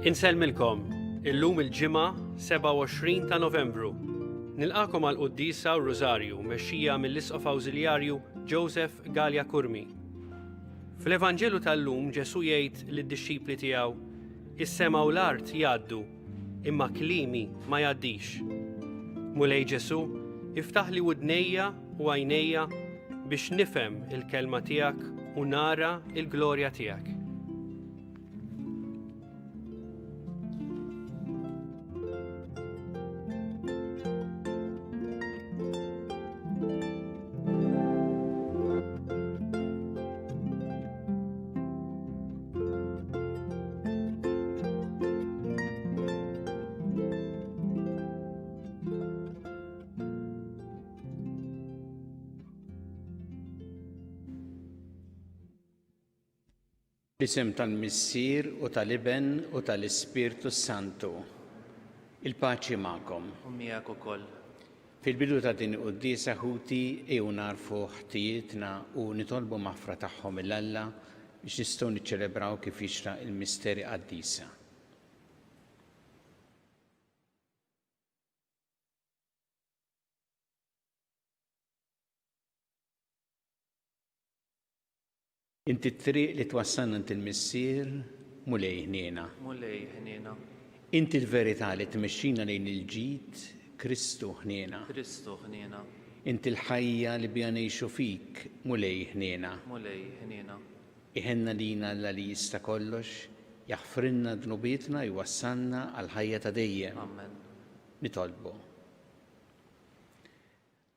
Insellmilkom, illum il-ġimgħa 27 ta' Novembru. Nilqakom għal qudiesa u Rożarju mexxija mill-Isqof Awżiljarju Joseph Gallia Kurmi. Fl-Evanġelu tal-lum Ġesu jgħid lid-dixxipli tiegħu: is-sema u l-art jgħaddu, imma klimi ma jgħaddix. Mulej Ġesu, iftaħ li wudnejja u għajnejja biex nifhem il-kelma tiegħek u nara il-glorja tiegħek. L-isem tal-Missier u tal-Iben u tal-Ispirtu Santu. Il-paċi magħkom. U miegħek ukoll. Fil-bidu ta' din qudiesa ħuti ejjew narfu ħtijietna u nitolbu maħfra tagħhom il-Alla biex nistgħu niċċelebraw kif jixraq il-misteri qaddisa. Inti t-triq li twassalna inti l-Missier mulej ħniena. Mulej ħniena. Inti l-verità li tmexxina lejn il-ġid Kristu ħniena. Kristu ħniena. Inti l-ħajja li bija ngħixu fik mulej ħniena. Mulej ħniena. Iħenna lina Alla li jista' kollox, jaħfrinna dnubietna jwassalna għal ħajja ta' dejjem. Amen. Nitolbu.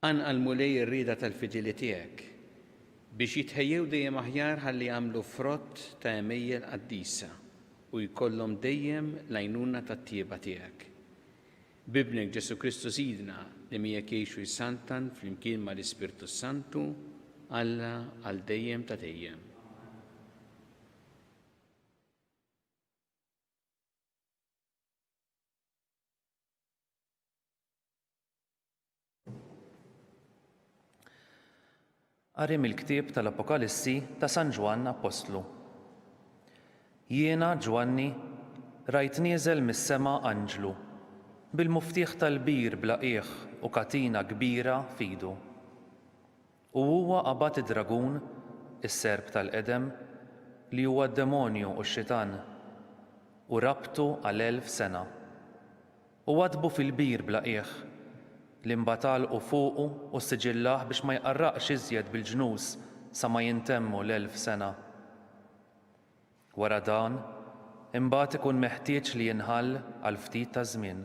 Anqal mulej ir-rieda tal-fidili tiegħek biex jitħejjew dejjem aħjar ħalli jagħmlu frott ta' emejjel qaddisa u jkollhom dejjem l-għajnuna tat-tjieba tiegħek. Bibnek Ġesu Kristu Sidna li miegħek jgħixu jsantan flimkien mal-Ispirtu Santu Alla għal dejjem ta' dejjem. Qari mill-ktieb tal-Apokalissi ta' San Ġwann Apostlu. Jiena Ġwanni rajt nieżel mis-sema anġlu bil-muftiħ tal-bir blaqih u katina kbira f'idu. U huwa qabad id-dragun, is-serb tal-qedem, li huwa d-demonju u x-xitan, u rabtu għal 1000 sena. U għadbu fil-bir blaqih li mbatalqu fuqu u siġillah biex ma jqarraqx iżjed bil-ġnus sa ma jintemmu l-1000 sena. Wara dan, imbagħad ikun meħtieġ li jinħall għal ftit ta' żmien.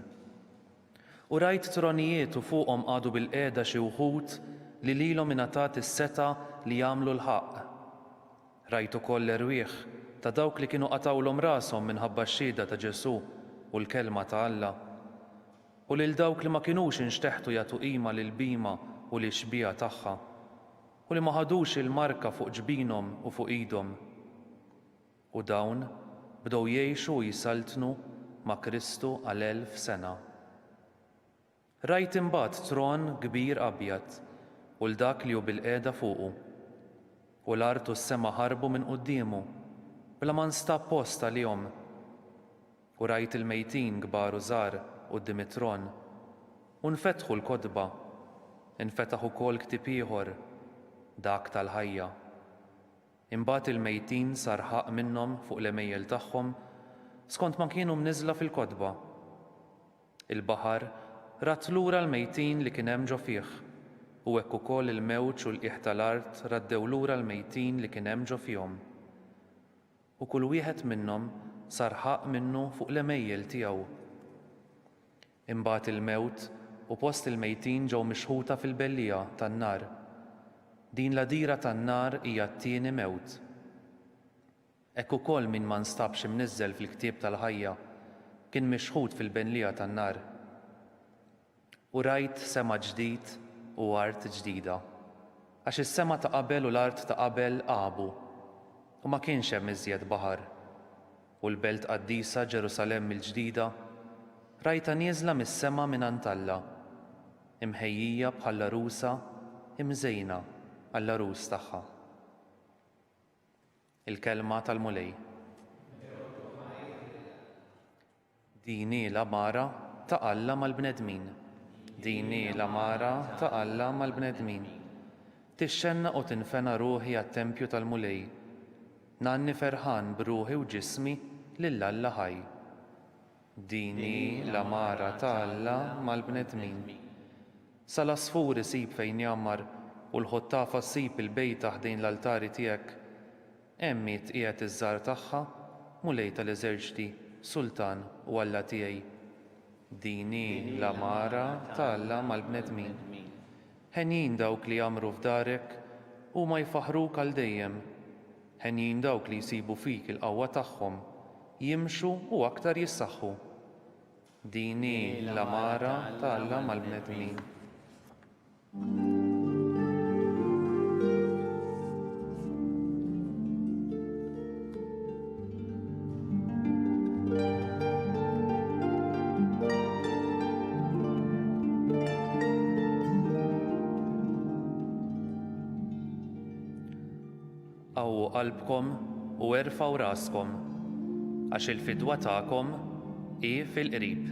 U rajt tronijiet u fuqhom qagħdu bil-qiegħda xi wħud li lilhom ingħatat is-seta li jagħmlu l-ħaqq. Rajt ukoll l-erwieħ ta' dawk li kienu qatawlhom rashom minħabba x-xhieda ta' Ġesu u l-kelma ta' Alla. U lil dawk li ma kinux inxteħtu jagħtu qima lil bima u lil xbija tagħha, u li ma ħadux il-marka fuq ġbinhom u fuq idhom. U dawn bdew jgħixu u jisaltnu ma' Kristu għal 1000 sena. Rajt imbagħad tron kbir abjad u l-dak li hu bil-qiegħda fuqu. U l-art u s-sema ħarbu minn qudiemu bla ma nstab post għalihom. U rajt il-mejtin kbar u żgħar quddiem it-tron, u nfetħu l-kotba, infetaħ ukoll ktieb ieħor, dak tal-ħajja. Imbagħad il-mejtin sar ħaq minnhom fuq l-emejjel tagħhom skont ma kienu mniżla fil-kotba. Il-baħar rat lura l-mejtin li kien hemm ġo fih, u hekk ukoll il-mewġ u l-qiegħ tal-art raddew lura l-mejtin li kien hemm ġo fihom. U kull wieħed minnhom sar ħaq minnu fuq l-emejjel tiegħu. Imbagħad il-mewt u post il-mejtin ġew mixħuta fil-bellija tan-nar. Din l-għadira tan-nar hija t-tieni mewt. Hekk ukoll min ma nstabx imniżżel fil-ktieb tal-ħajja kien mixħud fil-bellija tan-nar. U rajt sema ġdid u art ġdida, għax is-sema ta' qabel u l-art ta' qabel qabu u ma kienx hemm iżjed baħar. U l-belt qaddisa Ġerusalemm il-ġdida rajta nieżla mis-sema mingħand Alla, imħejjija bħall arusa imżejna għall-arus tagħha. Il-kelma tal-mulej. Dini l-amara ta' Alla mal-bnedmin. Dini l-amara ta' Alla mal-bnedmin. Tixxenna u tinfena ruħi għat-tempju tal-mulej. Nanni ferħan b'ruħi u ġismi lill-Alla ħaj. Dini l-amara ta' Alla mal-bnedmin. Sal-asfur isib fejn jammar u l-ħottafa ssib il-bejt taħdejn l-altari tiegħek. Emmit qiegħed iż-żar tagħha mulej tal-eżerċti, Sultan u Alla tiegħi. Dini l-amara ta' Alla mal-bnedmin. Ħenjin dawk li jamru f'darek u ma jfaħruk għal dejjem. Ħenjin dawk li jsibu fik il-qawwa tagħhom, jimxu u aktar jissaħħu. Dini l-amara ta' Alla mal-bnedmin. Qawwu qalbkom u erfgħu raskom, għax il-fidwa tagħkom hi fil-qrib.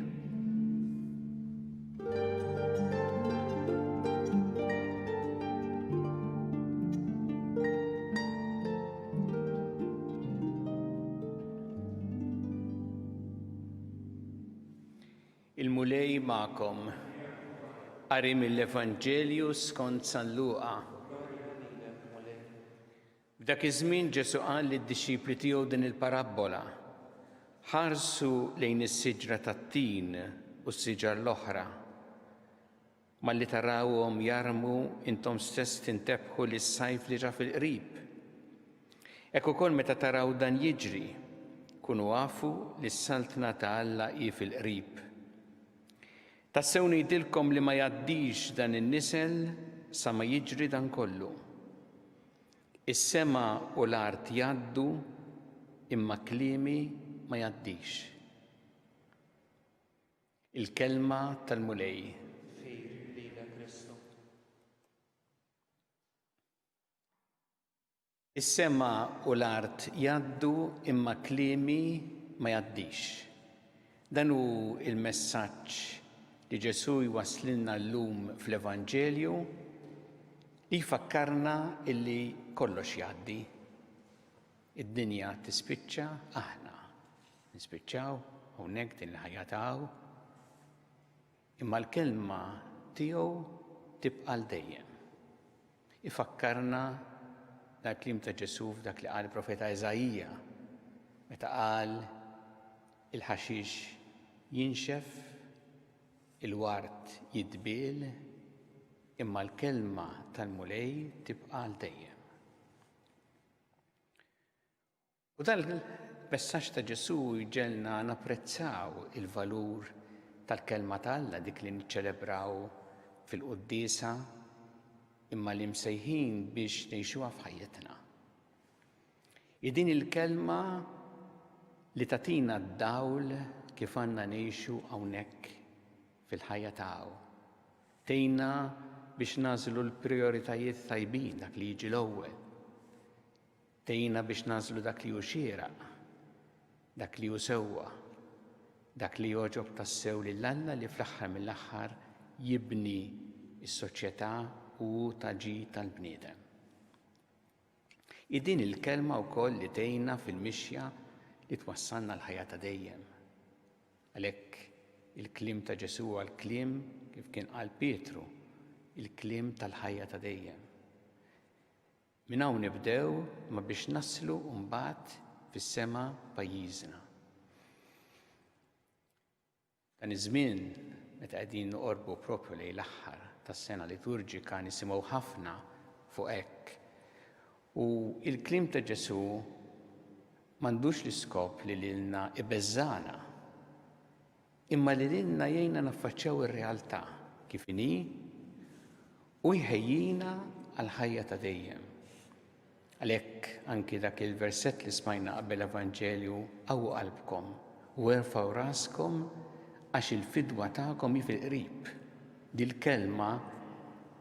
Il-mulej magħkom. Qari mill-Evanġelju skont San Luqa. F'dak iż-żmien Ġesu qal lid-disċipli tiegħu din il-parabbola. Ħarsu lejn is-siġra tat-tin u s-siġar l-oħra. Malli tarawhom jarmu intom stess tintebħu li s-sajf li ġa fil-qrib. Hekk ukoll meta taraw dan jiġri, kunu għafu li s-saltna ta' Alla hi fil-qrib. Tassew ngħidilkom li ma jgħaddix dan in-nisel sa ma jiġri dan kollu. Is-sema u l-art jgħaddu imma kliemi ma jgħaddix. Il-kelma tal-mulej. Is-sema u l-art jgħaddu imma kliemi ma jgħaddix. Dan hu il-messaġġ li Ġesu jwasslilna llum fl-Evanġelju li jfakkarna illi kollox jgħaddi. Id-dinja tispiċċa, aħna nispiċċaw hawnhekk din il-ħajja taw, imma l-kelma tiegħu tibqa' l dejjem. Ifakkarna dak-kliem ta' Ġesu f'dak li qal il-profeta Eżajija meta qal il-ħaxix jinxef, il-wart jidbiel, imma l-kelma tal-mulej tibqa' l dejjem. U dan il-messaġġ ta' Ġesu jġelna napprezzaw il-valur tal-kelma ta' Alla dik li niċċelebraw fil-quddiesa imma li msejħin biex ngħixuha f'ħajjitna. Din il-kelma li tagħtina d-dawl kif għandna ngħixu hawnhekk fil-ħajja taw. Tejna biex nażlu l-prijoritajiet tajbin dak li jiġi l-ewwel. Tejna biex nażlu dak li hu xieraq, dak li hu sewwa, dak li jogħġob tassew lil Alla li fl-aħħar mill-aħħar jibni s-soċjetà u taġid tal-bniedem. Din il-kelma wkoll li tgħinna fil-mixja li twassalna l-ħajja ta' dejjem. Għalhekk il-kliem ta' Ġesu huwa l-kliem kif kien qal Pietru, il-kliem tal-ħajja ta' dejjem. Minn hawn nibdew ma biex naslu mbagħad fis-sema pajjiżna. Dan iż-żmien meta qegħdin noqorbu proprju lejn l-aħħar tas-sena liturġika nisimgħu ħafna fuq hekk. U il-kliem ta' Ġesu m'għandux l-iskop li lilna ibeżżana, imma li lilna jgħinna naffaċċjaw ir-realtà kif inhi u jħejjina għal ħajja ta' dejjem. Għalhekk anki dak il-versett li smajna qabel Evanġelju qawwu qalbkom u erfgħu raskom għax il-fidwa tagħkom hi fil-qrib. Dil-kelma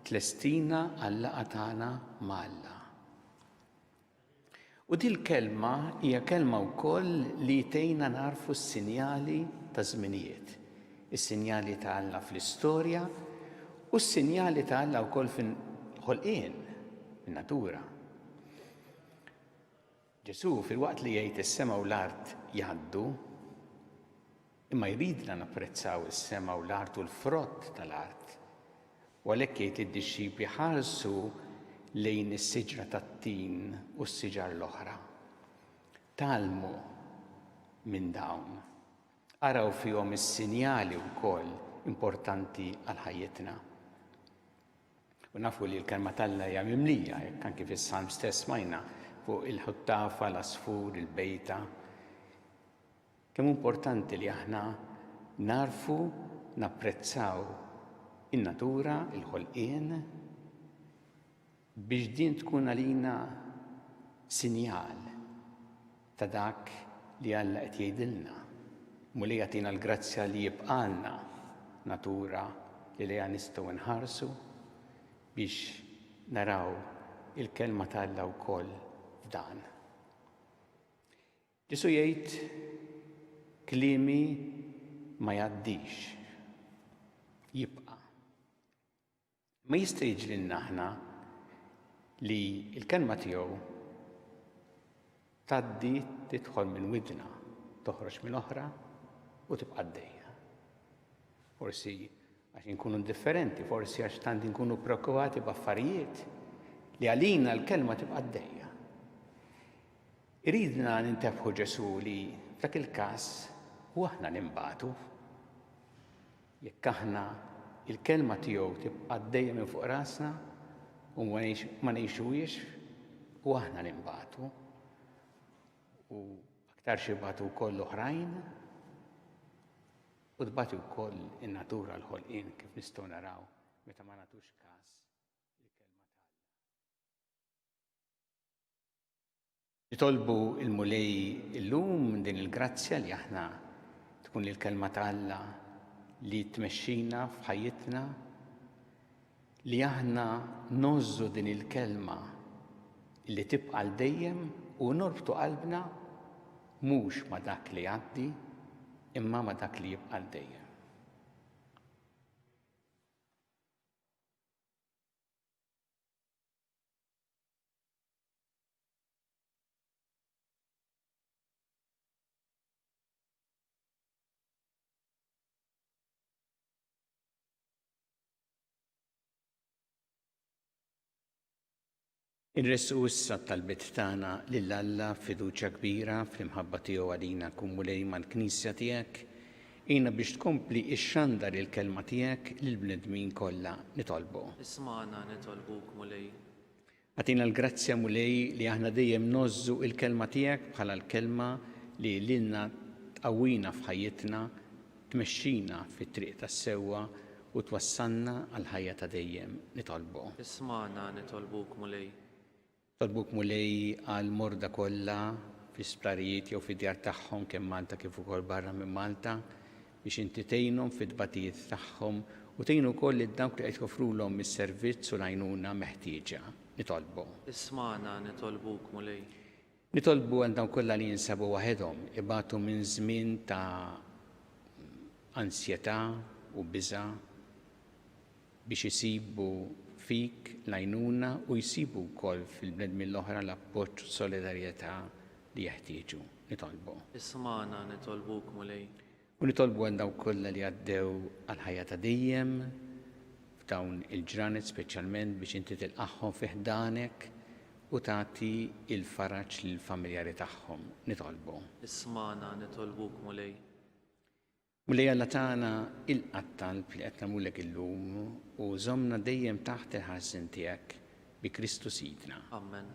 tlestina għall-laqgħa tagħna mal-Alla. U dil-kelma hija kelma wkoll li tgħinna narfu s-sinjali ta' żminijiet. Is-sinjali ta' Alla fl-istorja u s-sinjali ta' Alla wkoll fin-ħolqien, fin-natura. Ġesu fil-waqt li jgħid is-sema u l-art jgħaddu, imma jridna napprezzaw is-sema u l-art u l-frott tal-art. U għalhekk jgħid id-dixxipli ħarsu lejn is-siġra tat-tin u s-siġar l-oħra. Talmu minn dawn. Araw fihom is-sinjali wkoll importanti għal ħajjitna. U nafu li l-kelma tal-Alla hija mimlija, jekk anke fis-Salm stess smajna fuq il-ħuttafa, l-asfur, il-bejta. Kemm importanti li aħna narfu, napprezzaw in-natura, il-ħolqien, biex din tkun għalina sinjal ta' dak li Alla qed jgħidilna. Mulej jagħtina l-grazzja li jibqalna natura li lejha nistgħu nħarsu biex naraw il-kelma tal-Alla wkoll f'dan. Ġesu jgħid kliemi ma jgħaddix, jibqa'. Ma jista' jiġrilna aħna li l-kelma tiegħu tgħaddi tidħol minn widna, toħroġ mill-oħra u tibqa' għaddejja. Forsi għax inkunu indifferenti, forsi għax tant inkunu preokkupati b'affarijiet li għalina l-kelma tibqa' għaddejja. Iridna nintefħu Ġesu li f'dak il-każ u aħna nimbagħtu. Jekk aħna il-kelma tiegħu tibqa' għaddejja minn fuq rasna u ma ngħixuhiex u aħna nimbagħtu. U aktar xi bagħtu wkoll oħrajn u tbagħti wkoll in-natura l-ħolqien kif nistgħu naraw meta ma nagħtux każ il-kelma tal-Alla. Nitolbu il-mulej illum din il-grazzja li aħna tkun il-kelma tal-Alla li tmexxina f'ħajjitna, li aħna nożżu din il-kelma li tibqa' l dejjem u norbtu qalbna mhux ma' dak li għaddi, imma ma' dak li jibqa' l dejjem. Irresqu issa tal-bit tagħna lil Alla fiduċja kbira fl-imħabba tiegħu għalina kumulej mal-Knisja tiegħek, jiena biex tkompli xxandar il-kelma tiegħek lill-bnedmin kollha nitolbu. Isma'na nitolbuk mulej. Għatina l-grazzja mulej li aħna dejjem nożżu il-kelma tiegħek bħala l-kelma li lilna tqawwina f'ħajjitna, tmexxina fit-triq tas-sewwa u twassalna għal ħajja ta' dejjem nitolbu. Isma'na nitolbuk mulej. Tolbuk mulej għal morda kollha fi-sptarijiet jew fid-djar tagħhom kemm Malta kif ukoll barra minn Malta biex inti tgħinhom fid-tbatijiet tagħhom u tgħin ukoll lil dawk li qed joffrulhom is-servizz u l-għajnuna meħtieġa. Nitolbu. Isma'na nitolbuk mulej. Nitolbu għal dawn kollha li jinsabu waħedhom ibatu minn żmien ta' ansjetà u biża' biex isibu fik l-għajnuna u jsibu wkoll fil-bnedmin l-oħra l-appoġġ u solidarjetà li jeħtieġu. Nitolbu. Isma'na nitolbuk mulej. U nitolbu għal dawk kollha li għaddew għal ħajja ta' dejjem f'dawn il-ġranet speċjalment biex inti tilqahom fi ħdanek u tagħti il-faraġġ lill-familjari tagħhom. Nitolbu. Isma'na nitolbuk mulej. Mulej Alla tagħna il-qattalb li qed nagħmulek illum u żommna dejjem taħt il-ħarsien tiegħek bi Kristu Sidna. Amen.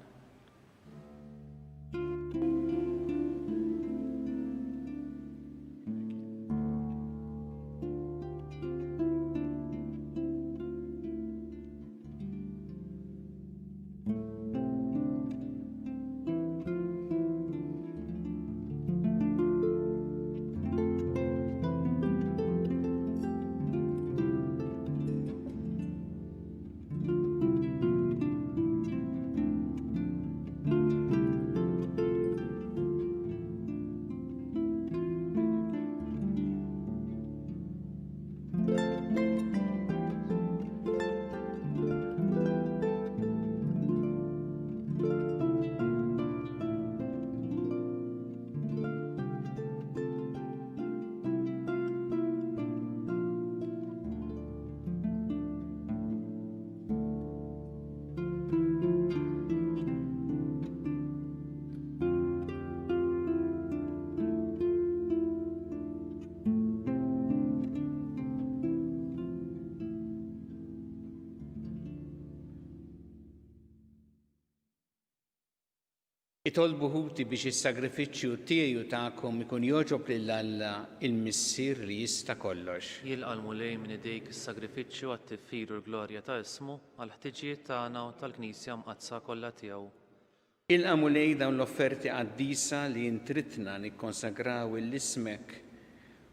Itolbu ħuti biex is-sagrifiċċju tiegħi u tagħkom ikun joġob lil Alla il-Missier li jista' kollox. Jilqa' l-mulej minn idejk is-sagrifiċċju għat-tifir u l-glorja ta' ismu għal ħtiġijiet tagħna u tal-Knisja mqazza kollha tiegħu. Ilqa' mulej dawn l-offerti qaddisa li intritna nikkonsagraw l-ismek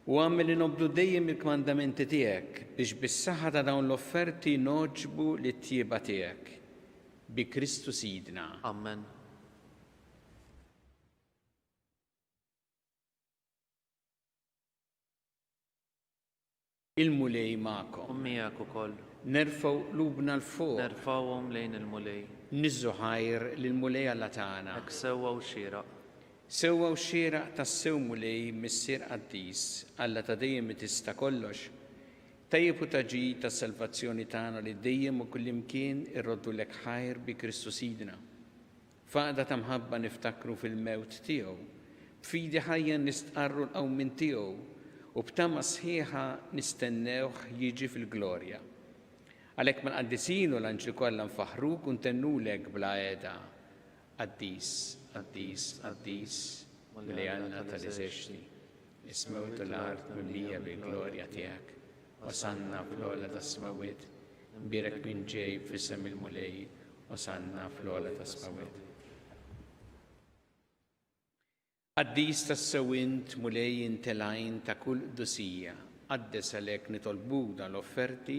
u għamel li nobdu dejjem il-kmandamenti tiegħek biex bis-saħħa ta' dawn l-offerti noġbu lit-tjieba tiegħek. Bi Kristu Sidna. Amen. Il-mulej magħkom. U miegħek ukoll. Nerfgħu lubna l-fuq. Nerfgħuhom lejn il-mulej. Niżżu ħajr lill-mulej Alla tagħna. Hekk sewwa u xieraq. Sewwa u xieraq tas-sew mulej Missier Qaddis Alla ta' dejjem tista' kollox. Tajjeb u taġid tas-salvazzjoni tagħna li dejjem u kullimkien irroddu lek ħajr bi Kristu Sidna. Faqda ta' mħabba niftakru fil-mewt tiegħu. B'fidi ħajja nistqarru l-qawmin tiegħu u b'tama sħiħa nistennewh jiġi fil-glorja. Għalhekk mal-qaddisin u l-anġli kollha nfaħruk u ntennulek bla qiegħda. Qaddis, Qaddis, Qaddis, li għandna tal-eżerċiti. Ismewt l-art mimlija bil-glorja tiegħek. Osanna fl-ola tas-smawiet. Mbirek minn ġej f'isem il-mulej. Osanna fl-ola tas-smawiet. Qaddis tas-sewint mulej intelajn ta' kull qdusija, qaddes għalhekk nitolbu dan l-offerti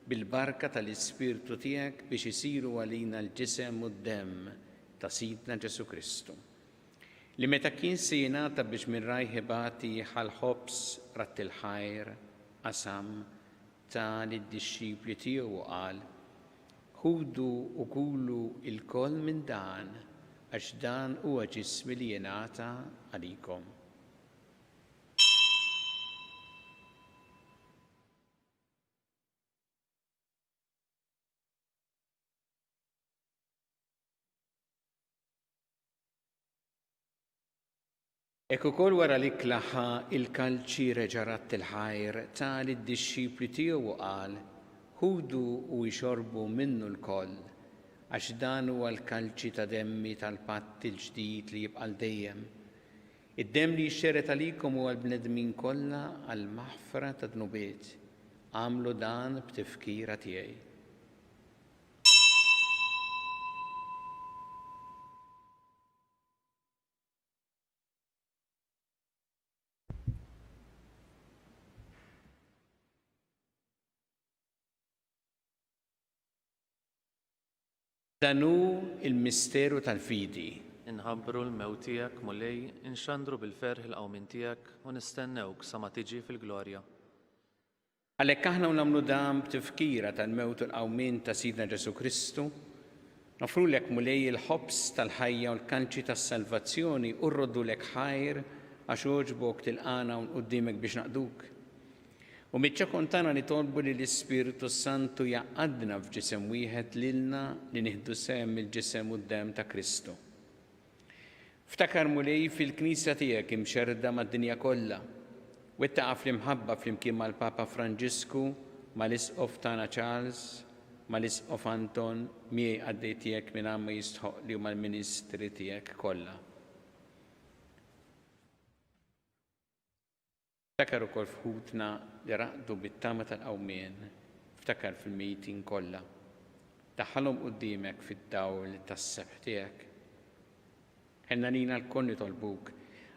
bil-barka tal-Ispirtu tiegħek biex isiru għalina l-ġisem u d-demm ta' Sidna Ġesu Kristu. Li meta kien se jingħata biex minn rajħibati ħal-ħobs rat il-ħajr qasam ta' lid-dixxipli tiegħu u qal: ħudu u kulu il-koll minn dan għax dan huwa ġismi li jingħata għalikom. Ekk ukoll wara li klaħħa il-kalċi reġarat il-ħajr ta' lid-dixxipli tiegħu u qal: ħudu u jxorbu minnu l-koll għax dan huwa l-kalċi ta' demmi tal-patt il-ġdid li jibqa' dejjem. Id-demm li jxxeret għalikom huwa l-bnedmin kollha għall-maħfra ta' dnubiet. Għamlu dan b'tifkira tiegħi. Dan hu il-misteru tal-fidi. Inħabbru l-mewt tiegħek mulej, inxandru bil-ferħ il-qawmin tiegħek u nistennewk sa ma tiġi fil-glorja. Għalhekk aħna nagħmlu dan b'tifkira tal-mewt u l-qawmin ta' Sidna Ġesu Kristu, nofrulek mulej il-ħobs tal-ħajja u l-kanċi tas-salvazzjoni u rroddulek ħajr għax oġbok tilqana u qudiemek biex naqduk. U mitċakon tagħna nitolbu li l-Ispiritu Santu jaqadna f'ġisem wieħed lilna li nieħdu sehem il-ġisem u d-demm ta' Kristu. Ftakar mulej fil-Knisja tiegħek imxerda mad-dinja kollha. Wettaqa' fl-imħabba flimkien mal-Papa Franġisku, mal-Isqof tagħna Charles, mal-Isqof Anton, miegħi għaddej tiegħek minn għamma jistħoq li huma l-Ministri tiegħek kollha. Ftakar ukoll f'ħutna li raqdu bit-tama tal-qawmien, ftakar fil-meeting kollha. Daħħalhom quddiemek fid-dawl tas-sebħ tiegħek. Ħenna lina l-koll nitolbuk,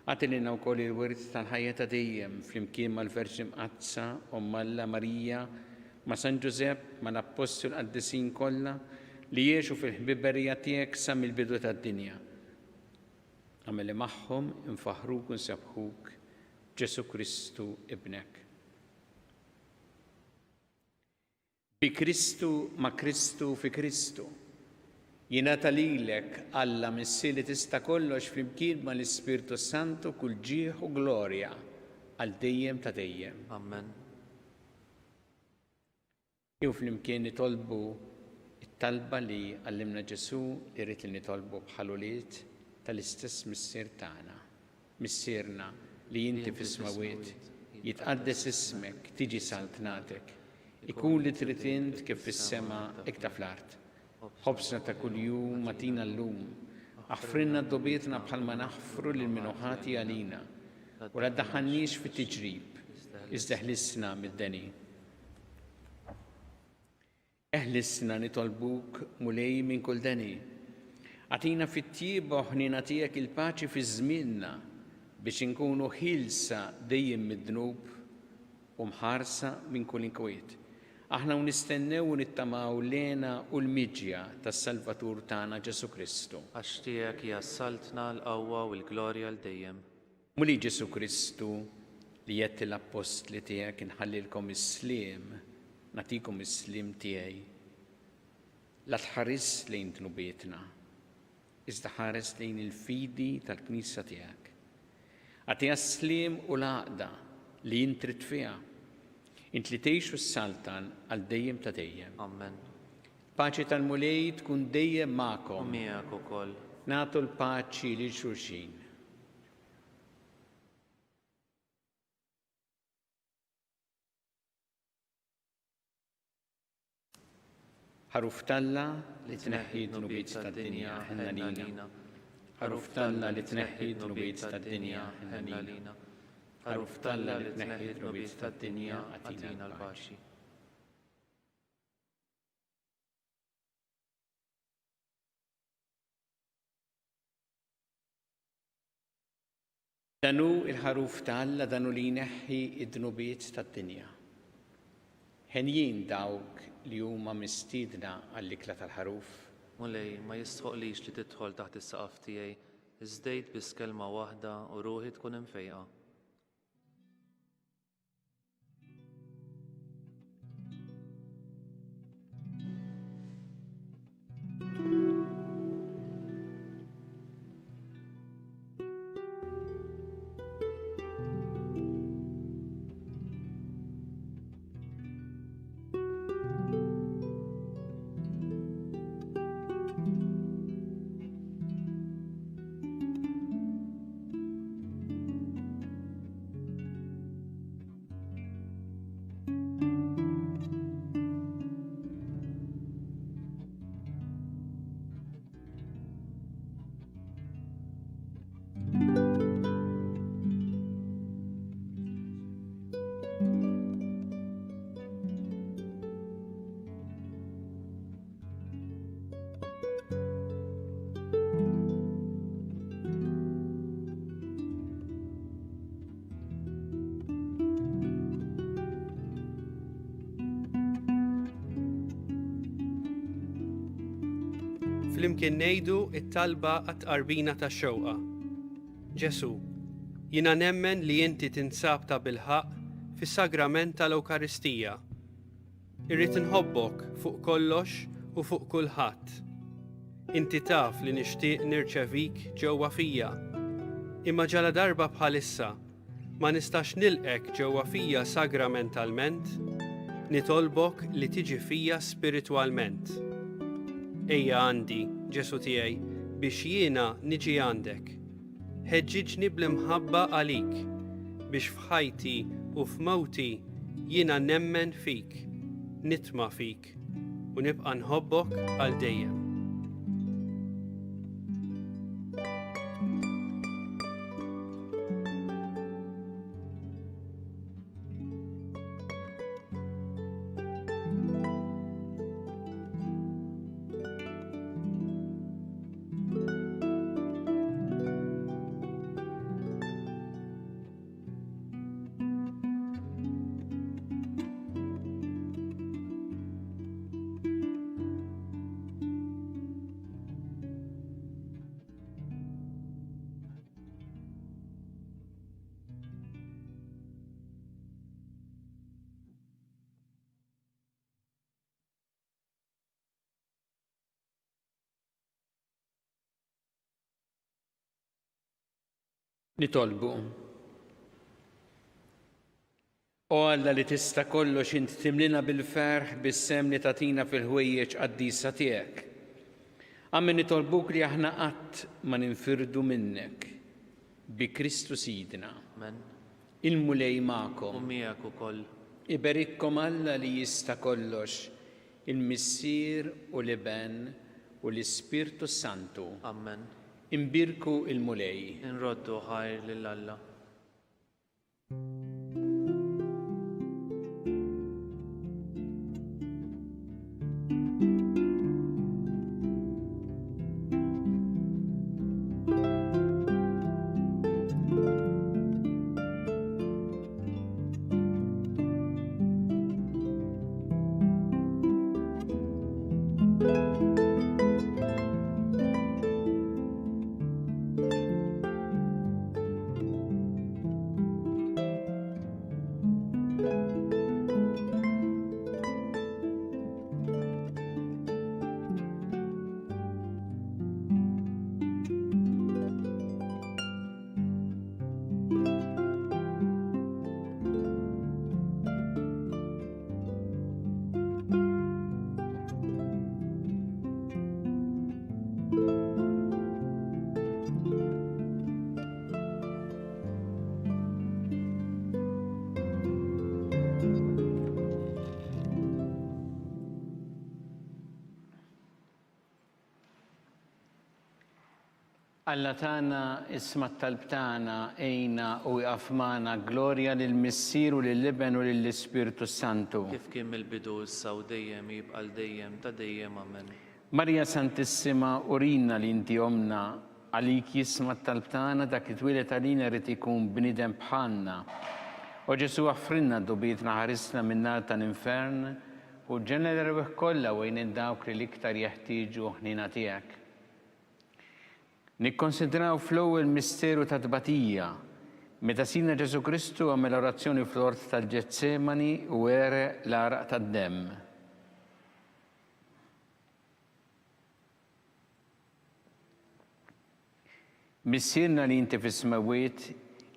għati lilna wkoll il-wirt tal-ħajja ta' dejjem flimkien mal-Verġi Mqazza, Omm Alla Marija, ma' San Ġusepp, mal-Apostol qaddisin kollha li jgħixu fil-ħbiberija tiegħek sa mill-bidu tad-dinja. Għamel li magħhom infaħruk u nsebħuk Ġesu Kristu ibnek. Bi Kristu ma' Kristu fi Kristu. Jingħata lilek Alla Missier li tista' kollox flimkien mal-Ispirtu Santu kull ġieħ u glorja għal dejjem ta' dejjem. Amen. Jew flimkien nitolbu it-talba li għallimna Ġesu li rrid li nitolbu bħal ulied tal-istess Missier tagħna. Missierna li inti fis-smawiet, jitqaddes ismek, tiġi saltnatek, ikun li trid int kif fis-sema hekk ta' fl-art. Ħobsna ta' kuljum matina llum, أحفرنا ضبيتنا بحال ما نحفر للمنوحات علينا ولا تدخلنيش في التجريب ازدحلسنا من الدني. اهلسنا نطلبوك مولاي من كل دني. أعطينا في الطيبة وحنيناتيك الباċi في زميلنا باش نكونوا خلسة دايم من الذنوب ومحارسة من كل انكويت. احنا ونستناو ونتماو لينا والميجيا تالسلفاتور تاعنا جيسو كريستو. Għax tiegħek hija s-saltna l-qawwa u l-glorja l-dejjem. مولي جيسو كريستو li jett l-apostli tiegħek inħallilkom is-slim, natikom is-slim tiegħi. La tħares lejn dnubietna, iżda ħares lejn il-fidi tal-Knisja tiegħek. Għatija s-slim u l-għaqda li jintrit fiha. Int li tgħixu s-saltan għal dejjem ta' dejjem. Amen. Paċi tal-mulej tkun dejjem U magħkom. miegħek ukoll. Nagħtu l-paċi lil xulxin. ħaruf talla li tneħħi d-nubiet tad-dinja ħenna lina. ħaruf talla li tneħħi d-nubiet tad-dinja ħenna lina. ħaruf talla li tneħħi d-nubiet tad-dinja għatina l-paċi. Danu il-ħaruf talla danu li jneħħi d-nubiet tad-dinja. Ħenjin dawk li huma mistiedna għall-ikla tal-ħaruf. Mulej, ma jistħoqlix li tidħol taħt is-saqaf tiegħi, iżdejt biss kelma waħda u ruħi tkun imfejqa. Flimkien ngħidu it-talba għat-qarbina tax-xewqa. Ġesu, jiena nemmen li inti tinsab ta' bilħaq fis-sagrament tal-Ewkaristija. Irrid inħobbok fuq kollox u fuq kulħadd. Inti taf li nixtieq nirċevik ġewwa fija. Imma ġala darba bħalissa ma nistax nilqek ġewwa fija sagramentalment, nitolbok li tiġi fija spiritwalment. Ejja għandi, Ġesu tiegħi, biex jiena niġi għandek. Ħeġġiġni bl-imħabba għalik, biex f'ħajti u f'mawti jiena nemmen fik, nitma' fik, u nibqa' nħobbok għal dejjem. Nitolbu. O Alla li tista' kollox int timlina bil-ferħ bis-sem li tatina fil-ħwejjeġ qaddisa tiegħek. Għammen nitolbuk li aħna qatt ma ninfirdu minnek bi Kristu Sidna. Amen. Il-mulej U magħkom. miegħek ukoll. Iberikkom Alla li jista' kollox, il-Missier u l-Iben u l-Ispirtu Santu. Amen. Imbirku il-mulej. Nroddu ħajr lil Alla. Alla tana isma t-talb tana ejna u jqafmana glorja lill-Missier u lill-Iben u lill-Ispiritu Santu. Kif kien mill-bidu issa u dejjem jibqa' dejjem ta' dejjem amen. Marja Santissima urina li inti omna għalik jisma t-talb tana dak it-twilet għalina rrid ikun bnidem bħalna. U Ġesu għaffrinna d-dubietna ħarisna min-nar tal-infern u ġenera rwieħ kollha wejn id-dawk li l-iktar jeħtieġu ħnina tiegħek. Nikkonsidraw fl-ewwel misteru ta' tbatija, meta Sina Ġesu Kristu għamel orazzjoni fl-ort tal-Ġetsemani u ere l-araq tad-demm. Missierna li inti fis-smawiet,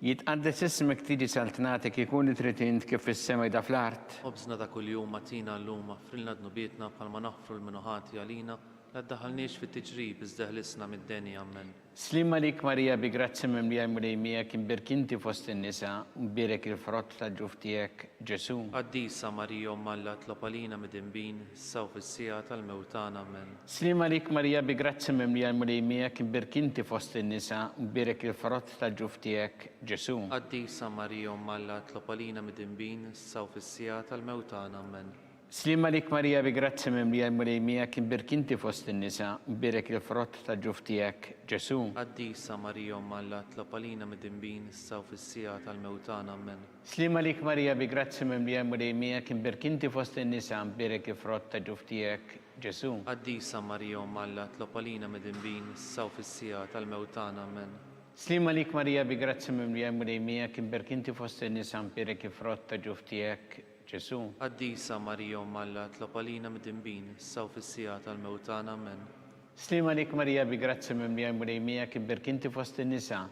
jitqaddes ismek tiġi saltnatek ikun trid int kif fis-sema da fl-art. Obżna ta' kuljum atina llum affrilna dnubietna bħalma naħfru l-minuħati għalina la ddaħħalniex fit-tiġrib iżda ħlisna mid-denja amen. Slim għalik Marija bi grazzi mimlija mlejmijek imbirkinti fost in-nisa mbirek il-frott ta' ġuf tiegħek Ġesu. Qaddisa Marija Umm Alla tlob għalina mid-inbin issa u fis-sija tal-mewtan amen. Slim għalik Marija bi grazzi mimlija mlejmijek imbirkinti fost in-nisa mbirek il-frott ta' ġuf tiegħek Ġesu. Qaddisa Marija Umm Alla tlob għalina mid-inbin issa u fis-sija tal-mewtan amen. Slim għalik Marija bi grazzi mimlija mlejmijek imbirkinti fost in-nisa mbirek il-frott ta' ġuf tiegħek Ġesu. Qaddisa Marija Umm Alla tlob għalina mid-inbin issa u fis-sija tal-mewtan amen. Slim għalik Marija bi grazzi mimlija mlejmijek imbirkinti fost in-nisa mbirek il-frott ta' ġuf tiegħek Ġesu. Qaddisa Marija Umm Alla tlob għalina mid-inbin issa u fis-sija tal-mewtan amen. Slim għalik Marija bi grazzi mimlija mlejmijek imbirkinti fost in-nisa mbirek il-frott ta' ġuf tiegħek Ġesu. Qaddisa Marija Umm Alla tlob għalina mid-inbin issa u fis-sija tal-mewtan amen. Slim għalik Marija bi grazzi mimlija mlejmijek imbirkinti fost in-nisa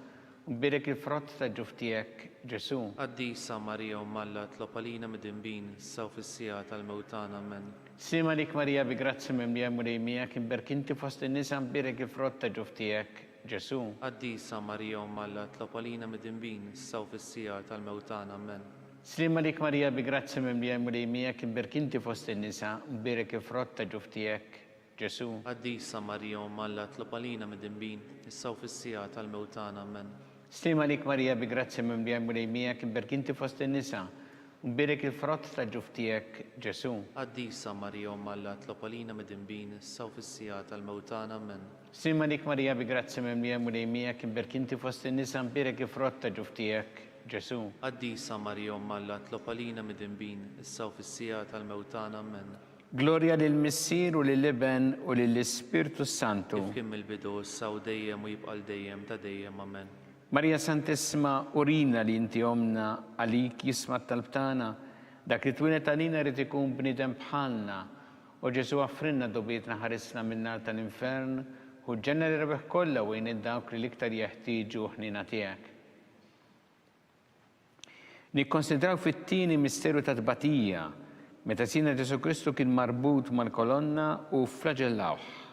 mbirek il-frott ta' ġuf tiegħek Ġesu. Qaddisa Marija Umm Alla tlob għalina mid-inbin issa u fis-sija tal-mewtan amen. Slim għalik Marija bi grazzi mimlija mlejmijek imbirkinti fost in-nisa mbirek il-frott ta' ġuf tiegħek Ġesu. Qaddisa Marija Umm Alla tlob għalina mid-inbin issa u fis-sija tal-mewtan amen. Slim għalik Marija bi grazzi mimlija mlejmijek imbirkinti fost in-nisa mbirek il-frott ta' ġuf tiegħek Ġesu. Qaddisa Marija Umm Alla tlob għalina mid-inbin issa u fis-sija tal-mewtan amen. Slim għalik Marija bi grazzi mimlija mlejmijek imbirkinti fost in-nisa mbirek il-frott ta' ġuf tiegħek Ġesu. Qaddisa Marija Umm Alla tlob għalina mid-inbin issa u fis-sija tal-mewtan amen. Slim għalik Marija bi grazzi mimlija mlejmijek imbirkinti fost in-nisa mbirek il-frott ta' ġuf tiegħek Ġesu. Qaddisa Marija Umm Alla tlob għalina mid-inbin issa u fis-sija tal-mewtan amen. Glorja lill-Missier u lill-Iben u lill-Ispiritu Santu. Kif kien mill-bidu issa u dejjem u jibqa' dejjem ta' dejjem amen. Marija Santissima urina li inti omna għalik jisma t-talb tana dak li twilet għalina rrid ikun bnidem bħalna u Ġesu għaffrinna dubietna ħarisna min-nar tal-infern u ġenera rbeħ kollha wejn id-dawk li l-iktar jeħtieġu ħnina tiegħek. Nikkonsidraw fit-tieni misteru ta' tbatija meta Sina Ġesu Kristu kien marbut mal-kolonna u flagellawh.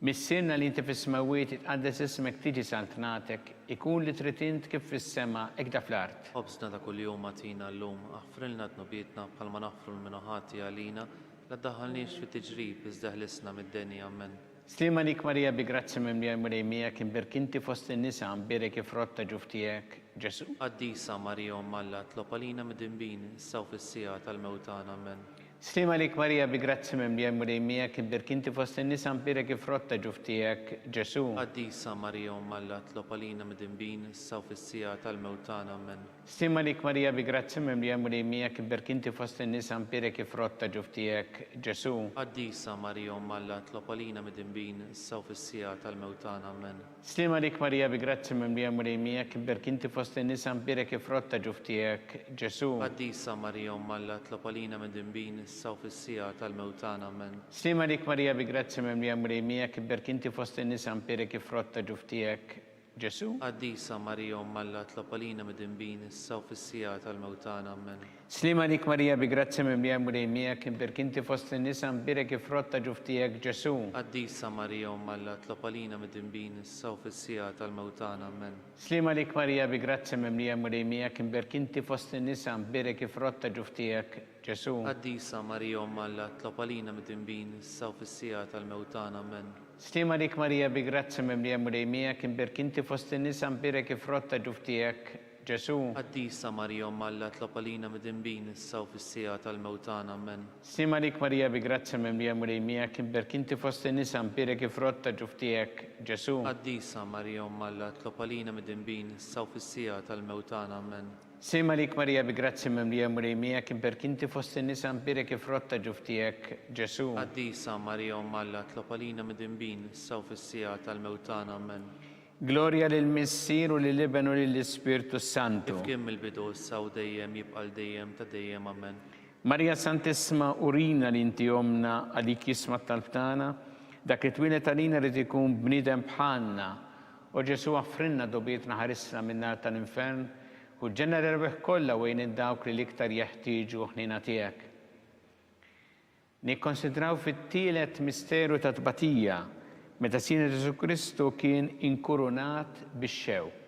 Missirna li inti fis-smawiet itqaddes ismek tiġi saltnatek, ikun li trid int kif fis-sema ikda fl-art. Ħobsna ta' kuljum atina llum, aħfrilna dnubietna bħalma naħfru l-minuħati għalina, la ddaħħalniex fi tiġrib iżda ħlisna mid-denja amen. Slima lik Marija bi grazzi mimlija mrejmija kim berkinti fost in-nisa mbirek ifrotta ġuftijek Ġesu. Qaddisa Marija Alla, tlopalina mid-dinbin, issa u fis-sija tal-mewtana amen. Slima lik Marija bi grazzi mimlija mrejmija kim berkinti fost in-nisa mbirek ifrotta ġuftijek Ġesu. Qaddisa Marija Alla, tlopalina mid-dinbin, issa u fis-sija tal-mewtana amen. Slima lik Marija bi grazzi mimlija mrejmija kim berkinti fost in-nisa mbirek ifrotta ġuftijek Ġesu. Qaddisa Marija Alla, tlopalina mid-dinbin, issa u fis-sija tal-mewtana amen. Slima lik Marija bi grazzi mimlija mrejmija kim berkinti fost in-nisa mbirek ifrotta ġuftijek Ġesu. Qaddisa Marija Alla, tlopalina mid-dinbin, issa u fis-sija tal-mewtana amen. Slima lik Marija bi grazzi mimlija mrejmija kim berkinti fost in-nisa mbirek ifrotta ġuftijek Ġesu. Qaddisa Marija Alla, tlopalina mid-dinbin, issa u fis-sija tal-mewtana amen. Slima lik Marija bi grazzi mimlija mrejmija kim berkinti fost in-nisa mbirek ifrotta ġuftijek Ġesu. Qaddisa Marija Alla, tlopalina mid-dinbin, issa u fis-sija tal-mewtana amen. Slima lik Marija bi grazzi mimlija mrejmija kim berkinti fost in-nisa mbirek ifrotta ġuftijek Ġesu. Qaddisa Marija Alla, tlopalina mid-dinbin, issa u fis-sija tal-mewtana amen. Slima lik Marija bi grazzi mimlija mrejmija kim berkinti fost in-nisa mbirek ifrotta ġuftijek Ġesu. Qaddisa Marija Alla, tlopalina mid-dinbin, issa u fis-sija tal-mewtana amen. Slima lik Marija bi grazzi mimlija mrejmija kim berkinti fost in-nisa mbirek ifrotta ġuftijek Ġesu. Qaddisa Marija Alla, tlopalina mid-dinbin, issa u fis-sija tal-mewtana amen. Slima lik Marija bi grazzi mimlija mrejmija kim berkinti fost in-nisa mbirek ifrotta ġuftijek Ġesu. Qaddisa Marija Alla, tlopalina mid-dinbin, issa u fis-sija tal-mewtana amen. Gloria lil Missier u lill-Iben u lill-Ispirtu Santu. Kif kien mill-bidu issa u dejjem jibqa' dejjem ta' dejjem amen. Marija Santissima urina li inti omna għalik jisma talbtana, dak it-twilet għalina rrid ikun bniedem bħalna. U Ġesu għaffrinna dobietna ħarisna min-nar tal-infern u ġenna rerbħ kollha wejn id-dawk li l-iktar jeħtieġu ħnina tiegħek. Nikkonsidraw fit-tielet misteru ta' tbatija meta Sina Ġesu Kristu kien inkurunat bix-xewk.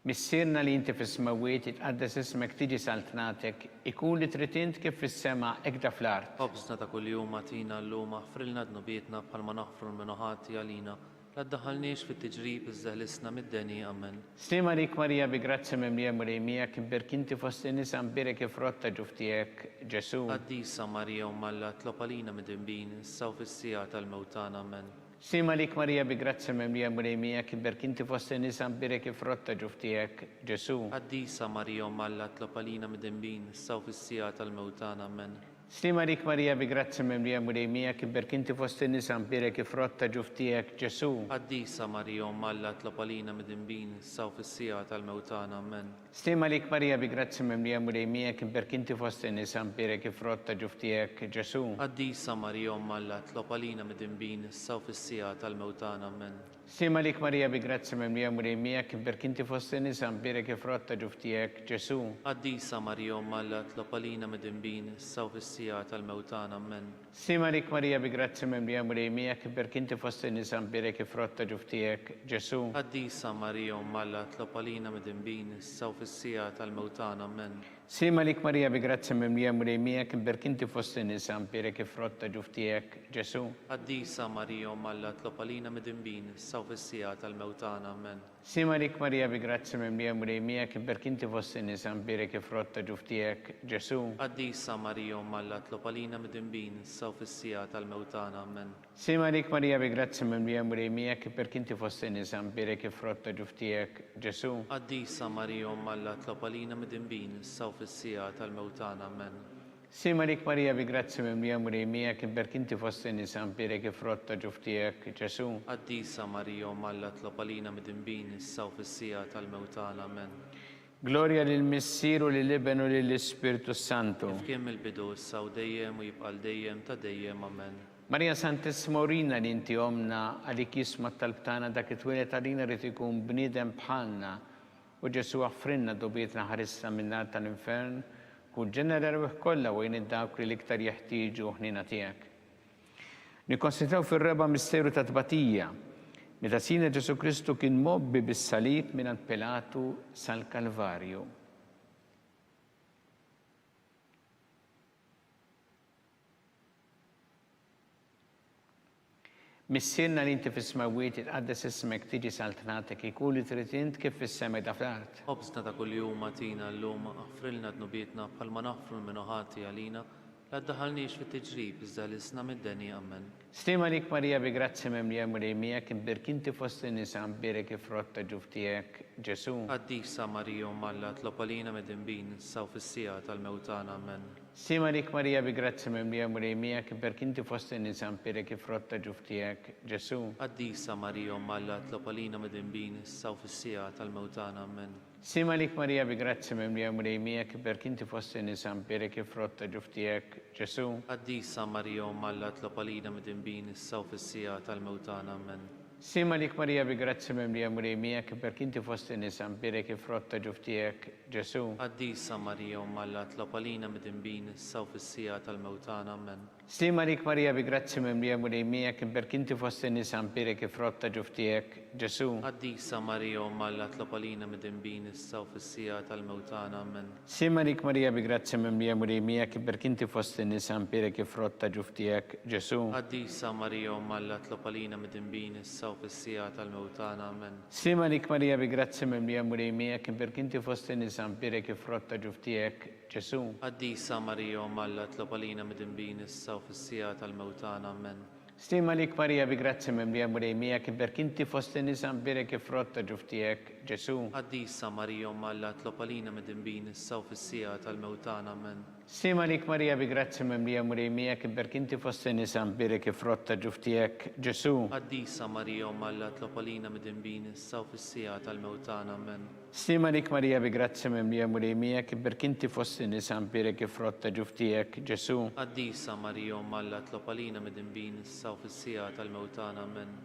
Missirna li inti fis-smawiet itqaddes ismek tiġi saltnatek, ikun li trid int kif fis-sema ekda fl-art. Ħobsna ta' kuljum atina llum, aħfrilna dnubietna bħalma naħfru l-minuħati għalina, la ddaħħalniex fit-tiġrib iżda ħlisna mid-deni amen. Slima lik Marija bi grazzi mimlija mrejmija kim berkinti fost in-nisa mbirek ifrotta ġuftijek Ġesu. Qaddisa Marija Alla, tlopalina mid-dinbin, issa u fis-sija tal-mewtana amen. Slima lik Marija bi grazzi mimlija mrejmija kim berkinti fost in-nisa mbirek ifrotta ġuftijek Ġesu. Qaddisa Marija Alla, tlopalina mid-dinbin, issa u fis-sija tal-mewtana amen. Slima lik Marija bi grazzi mimlija mrejmija kim berkinti fost in-nisa mbirek ifrotta ġuftijek Ġesu. Qaddisa Marija Alla, tlopalina mid-dinbin, issa u fis-sija tal-mewtana amen. Slima lik Marija bi grazzi mimlija mrejmija kim berkinti fost in-nisa mbirek ifrotta ġuftijek Ġesu. Qaddisa Marija Alla, tlopalina mid-dinbin, issa u fis-sija tal-mewtana amen. Slima lik Marija bi grazzi mimlija mrejmija kim berkinti fost in-nisa mbirek ifrotta ġuftijek Ġesu. Qaddisa Marija Alla, tlopalina mid-dinbin, issa u fis-sija tal-mewtana amen. Slima lik Marija bi grazzi mimlija mrejmija kim berkinti fost in-nisa mbirek ifrotta ġuftijek Ġesu. Qaddisa Marija Alla, tlopalina mid-dinbin, issa u fis-sija tal-mewtana amen. Slima lik Marija bi grazzi mimlija mrejmija kim berkinti fost in-nisa mbirek ifrotta ġuftijek Ġesu. Qaddisa Marija Alla, tlopalina mid-dinbin, issa u fis-sija tal-mewtana amen. Slima lik Marija bi grazzi mimlija mrejmija kim berkinti fost in-nisa mbirek ifrotta ġuftijek Ġesu. Qaddisa Marija Alla, tlopalina mid-dinbin, issa u fis-sija tal-mewtana amen. Slima lik Marija bi grazzi mimlija mrejmija kim berkinti fost in-nisa mbirek ifrotta ġuftijek Ġesu. Qaddisa Marija Alla, tlopalina mid-dinbin, issa u fis-sija tal-mewtana amen. Slima lik Marija bi grazzi mimlija mrejmija kim berkinti fost in-nisa mbirek ifrotta ġuftijek Ġesu. Qaddisa Marija Alla, tlopalina mid-dinbin, issa u fis-sija tal-mewtana amen. Gloria lil Missier u lill-Iben u lill-Ispirtu Santu. Kif kien mill-bidu issa u dejjem u jibqa' dejjem ta' dejjem amen. Marija Santissima urina li inti omna għalik jisma talbtana dak it-twilet għalina rrid ikun bniedem bħalna u Ġesu għaffrinna dobietna ħarisna min-nar tal-infern u ġenera ruħ kollha wejn id-dawk li l-iktar jeħtieġu ħnina tiegħek. Nikkonsidraw fir-reba misteru ta' tbatija, meta Sina Ġesu Kristu kien mobbi bis-salib mingħand Pilatu sal-Kalvarju. Missirna li inti fis-smawiet itqaddes ismek tiġi saltnatek ikun li trid int kif fis-sema da fl-art. Ħobsna ta' kuljum atina llum aħfrilna dnubietna bħalma naħfru l-minuħati għalina la ddaħħalniex fit-tiġrib iżda l-isna mid-deni ammen. Stima lik Marija bi grazzi memlija mrejmija kim berkinti fost nisa mbire kif rotta ġuftijek Ġesu. Għaddisa Marija Malla tlopalina mid-dinbin saw fis-sija tal-mewtana ammen. Stima lik Marija bi grazzi memlija mrejmija kim berkinti fost nisa mbire kif rotta ġuftijek Ġesu. Għaddisa Marija Malla tlopalina mid-dinbin saw fis-sija tal-mewtana ammen. Sima lik Marija bi grazzi memlija mrejmija kim berkinti fost nisa mbire kif rotta ġuftijek Ġesu. Għaddisa Marija Malla tlopalina mid-dinbin saw fis-sija tal-mewtana ammen. Sima lik Marija bi grazzi memlija mrejmija kim berkinti fost nisa mbire kif rotta ġuftijek Ġesu. Għaddisa Marija Malla tlopalina mid-dinbin saw fis-sija tal-mewtana ammen. Stima lik Marija bi grazzi memlija mrejmija kim berkinti fost nisa mbire kif rotta ġuftijek Ġesu. Għaddisa Marija Malla tlopalina mid-dinbin saw fis-sija tal-mewtana ammen. Sima lik Marija bi grazzi memlija mrejmija kim berkinti fost nisa mbire kif rotta ġuftijek Ġesu. Għaddisa Marija Malla tlopalina mid-dinbin saw fis-sija tal-mewtana ammen. Sima lik Marija bi grazzi memlija mrejmija kim berkinti fost nisa mbire kif rotta ġuftijek Ġesu. Għaddisa Marija Malla tlopalina mid-dinbin saw fis-sija tal-mewtana ammen. Stima lik Marija bi grazzi memlija mrejmija kim berkinti fost nisa mbire kif rotta ġuftijek Ġesu. Għaddisa Marija Malla tlopalina mid-dinbin saw fis-sija tal-mewtana ammen. Sima lik Marija bi grazzi memlija mrejmija kim berkinti fost nisa mbire kif rotta ġuftijek Ġesu. Għaddisa Marija Malla tlopalina mid-dinbin saw fis-sija tal-mewtana ammen. Stima lik Marija bi grazzi memlija mrejmija kim berkinti fost nisa mbire kif rotta ġuftijek Ġesu. Għaddisa Marija Malla tlopalina mid-dinbin saw fis-sija tal-mewtana ammen.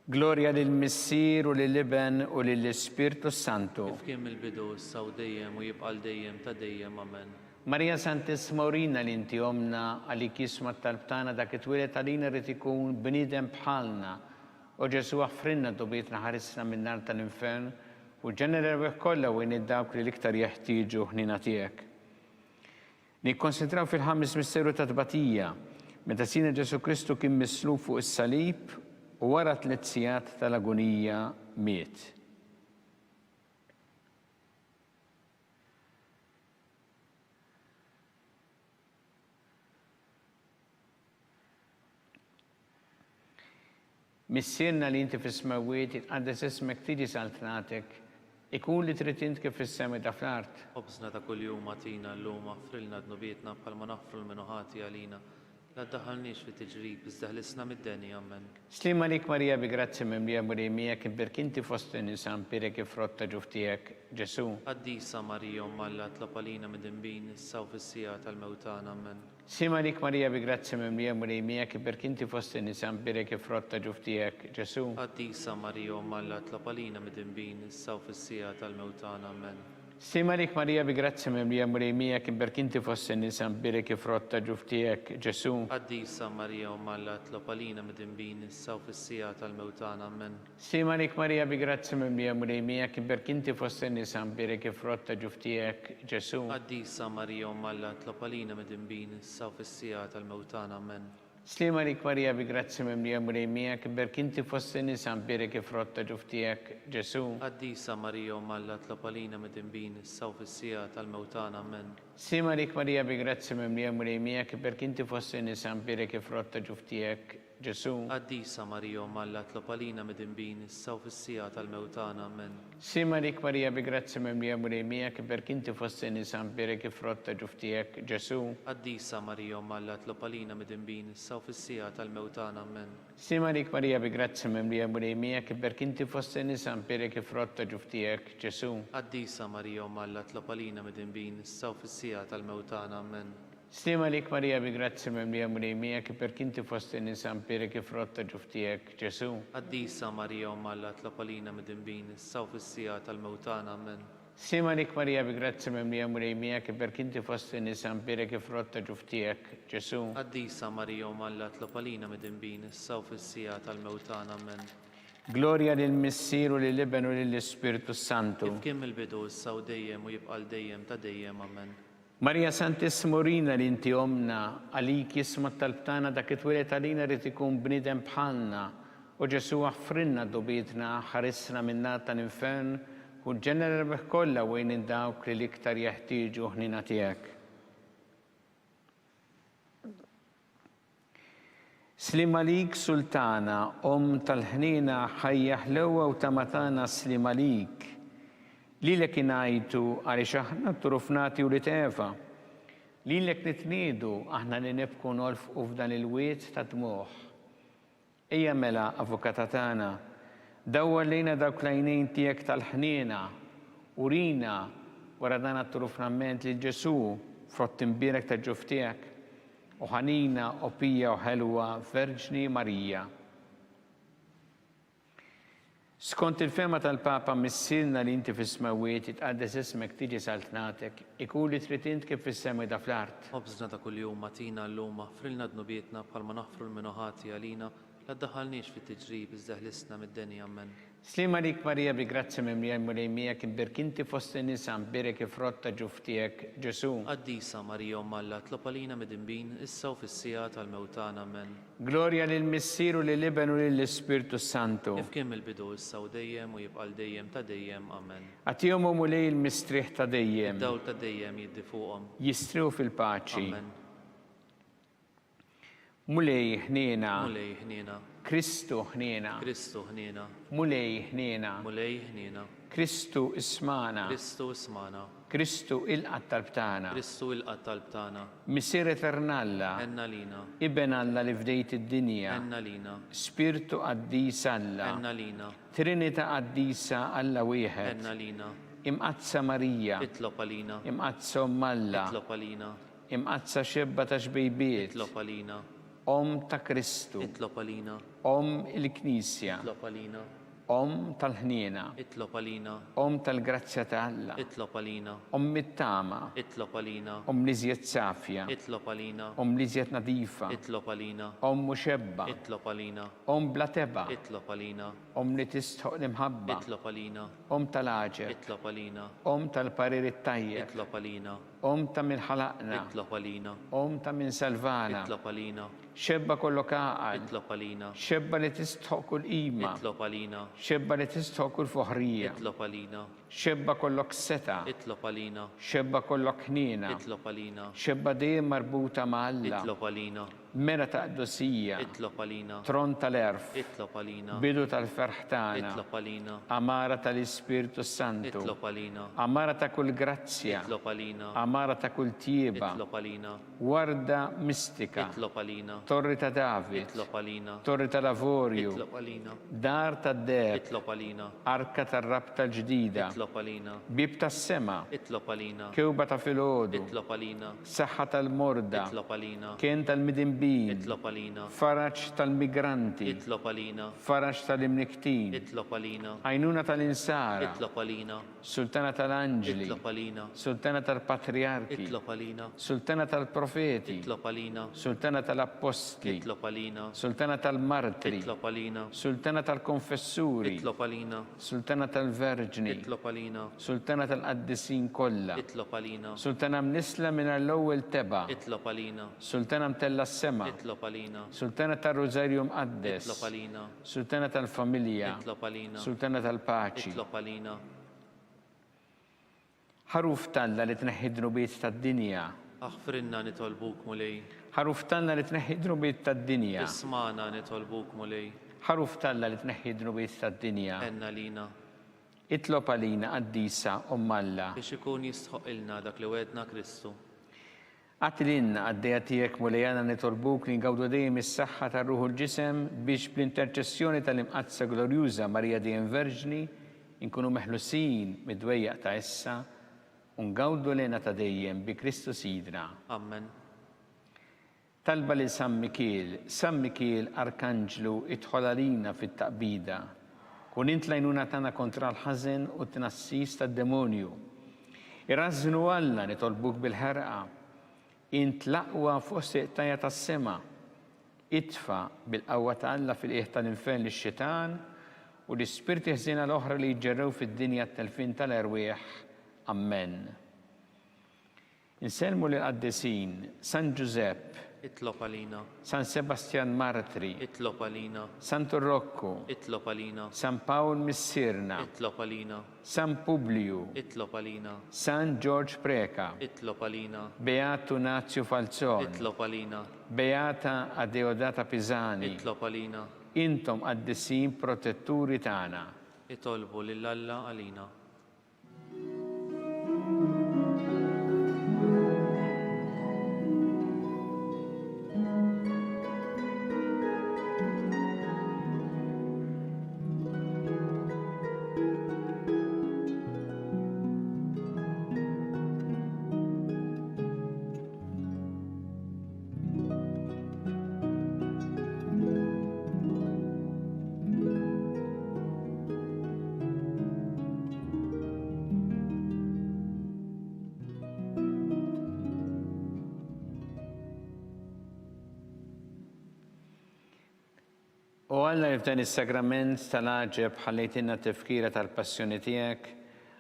Gloria lil Missier u lill-Iben u lill-Ispirtu Santu. Kif kien mill-bidu saw dejjem u jibqal dejjem ta' dejjem ammen. Marija Santissima Urina li inti omna għalik jisma talbtana dak it-twilet għalina rrid ikun bniedem bħalna. U Ġesu għaffrinna dobietna ħarisna minn-nar tal-infern u ġenera ruħ kollha wejn id-dawk li l-iktar jeħtieġu ħnina tiegħek. Nikkonsidraw fil-ħames misteru ta' tbatija meta Sina Ġesu Kristu kien mislub fuq is-salib u wara 3 sigħat tal-agonija miet. Missirna li inti fis-smawiet itqaddes ismek tiġi saltnatek ikun li trid int kif fis-sema da fl-art. Ħobsna ta' kuljum atina llum aħfrilna dnubietna bħalma naħfru l-minuħati għalina la ddaħħalniex fit-tiġrib iżda ħlisna mid-deni ammen. Slima lik Marija bi grazzi memlija mrejmija kim berkinti fost nisa mbire kif rotta ġuftijek Ġesu. Għaddisa Marija Malla tlopalina mid-dinbin saw fis-sija tal-mewtana ammen. Sima lik Marija bi grazzi memlija mrejmija kim berkinti fost nisa mbire kif rotta ġuftijek Ġesu. Għaddisa Marija Malla tlopalina mid-dinbin saw fis-sija tal-mewtana ammen. Sima lik Marija bi grazzi memlija mrejmija kim berkinti fost nisa mbire kif rotta ġuftijek Ġesu. Għaddisa Marija Malla tlopalina mid-dinbin saw fis-sija tal-mewtana ammen. Sima lik Marija bi grazzi memlija mrejmija kim berkinti fost nisa mbire kif rotta ġuftijek Ġesu. Għaddisa Marija Malla tlopalina mid-dinbin saw fis-sija tal-mewtana ammen. Slima lik Marija bi grazzi memlija mrejmija kim berkinti fost nisa mbire kif rotta ġuftijek Ġesu. Għaddisa Marija Malla tlopalina mid-dinbin saw fis-sija tal-mewtana ammen. Sima lik Marija bi grazzi memlija mrejmija kim berkinti fost nisa mbire kif rotta ġuftijek Ġesu. Għaddisa Marija Malla tlopalina mid-dinbin saw fis-sija tal-mewtana ammen. Sima lik Marija bi grazzi memlija mrejmija kim berkinti fost nisa mbire kif rotta ġuftijek Ġesu. Għaddisa Marija Malla tlopalina mid-dinbin saw fis-sija tal-mewtana ammen. Sima lik Marija bi grazzi memlija mrejmija kim berkinti fost nisa mbire kif rotta ġuftijek Ġesu. Għaddisa Marija Malla tlopalina mid-dinbin saw fis-sija tal-mewtana ammen. Stima lik Marija bi grazzi memlija mrejmija kim berkinti fost nisa mbire kif rotta ġuftijek Ġesu. Għaddisa Marija Malla tlopalina mid-dinbin saw fis-sija tal-mewtana ammen. Sima lik Marija bi grazzi mimlija mulejmija kif inti fost in-nisa mbirek frott ta' ġuftijek, Ġesu. Qaddisa Marija Malla tlopalina mid-imbin, issa u fis-sija tal-mewtana amen. Gloria lil Missier u lil Ibn u lil Spiritu Santu. Kif kien il-bidu issa u dejjem u jibqa' dejjem ta' dejjem amen. Marija Santissimurina li inti omna, għalik jisma talbtana dak it-twilet għalina rrid ikun bniedem bħalna. U Ġesu għaffrinna dubitna, ħarisna minna tal-infern, u ġenera rebeħ kollha wejn dawk li l-iktar jeħtieġu ħnina tiegħek. Slimalik Sultana, tal-ħnina ħajja ħlewa u tamatana Slimalik. Lilek inajtu għaliex aħna turufnati u li tefa. Lilek nitniedu aħna li nibku nolfqu f'dan il-wiet ta' dmuħ. Ejja mela, avukata tagħna, dawwar lejna dawk l-għajnejn tiegħek tal-ħniena u rina wara dan at-turufnament lil Ġesu frott imbierek ta' ġuf tiegħek u ħanina opija u ħelwa Verġni Marija. Skont il-fema tal-Papa missirna li inti fis-smawiet itqaddes ismek tiġi saltnatek, ikun li trid int kif fis-semi da fl-art. Obżna ta' kuljum matina l-luma, frilna dnubietna bħalma naħfru l-minuħati għalina, la ddaħħalniex fit-tiġrib iżda ħlisna mid-denja amen. Slima lik Marija bi grazzi mimlija mulejmija kif inti fost in-nisa mbirek frott ta' ġuf tiegħek, Ġesu. Qaddisa Marija Malla tlopalina mid-imbin, issa u fis-sija tal-mewtana amen. Gloria lil Missier u lil Ibn u lil Spiritu Santu. Kif kien il-bidu issa u dejjem u jibqa' dejjem ta' dejjem amen. Għatihom mulej il-mistrieħ ta' dejjem. Dawl ta' dejjem jiddi fuqhom. Jistriw fil-paċi. Amen. Mulej ħniena. Mulej ħniena. Kristu ħniena. Kristu ħniena. Mulej ħniena. Mulej ħniena. Kristu ismana. Kristu ismana. Kristu il-qatt talbtana. Kristu il-qatt talbtana. Missier eternalla. Enna lina. Ibn Alla li fdejt id-dinja. Enna lina. Spiritu qaddis Alla. Enna lina. Trinita qaddisa Alla wieħed. Enna lina. Imqazza Marija. Itlob għalina. Imqazza Alla. Itlob għalina. Imqazza xebba ta' xbejbiet. Itlob għalina. Ta' Kristu. Itlob għalina. Il-Knisja. Itlob għalina. Tal-ħniena. Itlob għalina. Tal-grazzja ta' Alla. Itlob għalina. Mit-tama. Itlob għalina. Liżjed safja. Itlob għalina. Liżjed nadifa. Itlob għalina. Muxebba. Itlob għalina. Bla teba. Itlob għalina. Li tistħoq l-imħabba. Itlob għalina. Tal-aġer. Itlob għalina. Tal-parir it-tajjeb. Itlob għalina. Ta' min ħalaqna. Itlob għalina. Ta' min salvana. Itlob għalina. Xebba kollok għaqad. Itlob għalina. Xebba li tistħoq kull qima. Itlob għalina. Xebba li tistħoq kull foħrija. Itlob għalina. Xebba kollok seta. Itlob għalina. Xebba kollok ħniena. Itlob għalina. Xebba dejjem marbuta ma' Alla. Itlob għalina. Mera ta' qdossija. Itlob għalina. Tron tal-erf. Itlob għalina. Bidu tal-ferħ tagħna. Itlob għalina. Amara tal-Ispiritu Santu. Itlob għalina. Amara ta' kull grazzja. Itlob għalina. Amara ta' kull tieba. Itlob għalina. Warda mistika. Itlob għalina. Torri ta' David. Itlob għalina. Torri ta' Lavorju. Itlob għalina. Dar ta' Deb. Itlob għalina. Arka tar-rab tal-ġdida. Itlob għalina. Bib tas-sema. Itlob għalina. Kewba ta' filgħodu. Itlob għalina. Saħħa tal-morda. Itlob għalina. Kien tal-midinbin. Itlob għalina. Faraġ tal-migranti. Itlob għalina. Faraġ tal-imniktin. Itlob għalina. Għajnuna tal-insara. Itlob għalina. Sultana tal-anġeli. Itlob għalina. Sultana tal-patriarki. Itlob għalina. Sultana tal-profeti. Itlob għalina. Sultana tal-apostli. Itlob għalina. Sultana tal-martri. Itlob għalina. Sultana tal-konfessuri. Itlob għalina. Sultana tal-verġni. Itlob għalina. Sultana tal-qaddisin kollha. Itlob għalina. Sultana mnisla minn l-ewwel teba. Itlob għalina. Sultana mtella s-sema. Itlob għalina. Sultana tal-Rożarju mqaddes. Itlob għalina. Sultana tal-familja. Itlob għalina. Sultana tal-paċi. Itlob għalina. Ħaruf talla li tneħħi drubiet tad-dinja. Aħfrinna nitolbuk mulej. Ħaruf talla li tneħħi drubiet tad-dinja. Ismana nitolbuk mulej. Ħaruf talla li tneħħi drubiet tad-dinja. Enna lina. Itlob għalina qaddisa Alla. Biex ikun jistħoq ilna dak li wedna Kristu. Għatlinna għaddeja tijek mulejana nitolbuk li ngawdu dejjem is-saħħa tar-ruħu l-ġisem biex bl-interċessjoni tal-imqazza glorjuża Marija dejjem Verġni inkunu meħlusin mid-dwejjaq ta' issa u ngawdu lena ta' dejjem bi Kristu Sidna. Amen. Talba li San Mikiel Arkanġlu idħol għalina fit-taqbida Kun int lajnuna tagħna kontra l-ħażen u t-tnassis tad-demonju. Irrażnu Alla nitolbuk bil-ħerqa. Int l-aqwa fuq siqtajja tas-sema. Itfa bil-qawwa ta' Alla fil-qiegħ tal-infern lix-xitan u l-ispirti ħżiena l-oħra li jġerrew fid-dinja t-telfin tal-erwieħ. Amen. Inselmu lill-qaddisin San Giuseppe, Itlob għalina, San Sebastian Martri, itlob għalina, San Turrocco, itlob għalina, San Paul Missirna, itlob għalina, San Publiu, itlob għalina, San George Preka, itlob għalina, Beato Nazio Falzon, itlob għalina, Beata Adeodata Pisani, itlob għalina, intom qaddisin protetturi tagħna. itolbu lill-Alla għalina. U Alla li f'dan is-sagrament tal-għaġeb ħallejtilna tifkira tal-passjoni tiegħek,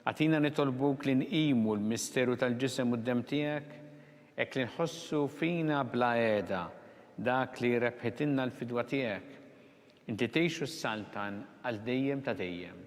għatina nitolbuk li nqimu l-misteru tal-ġisem u d-dem tiegħek, hekk li nħossu fina bla qiegħda dak li rebħitilna l-fidwa tiegħek. Inti tgħixu s-saltan għal dejjem ta' dejjem.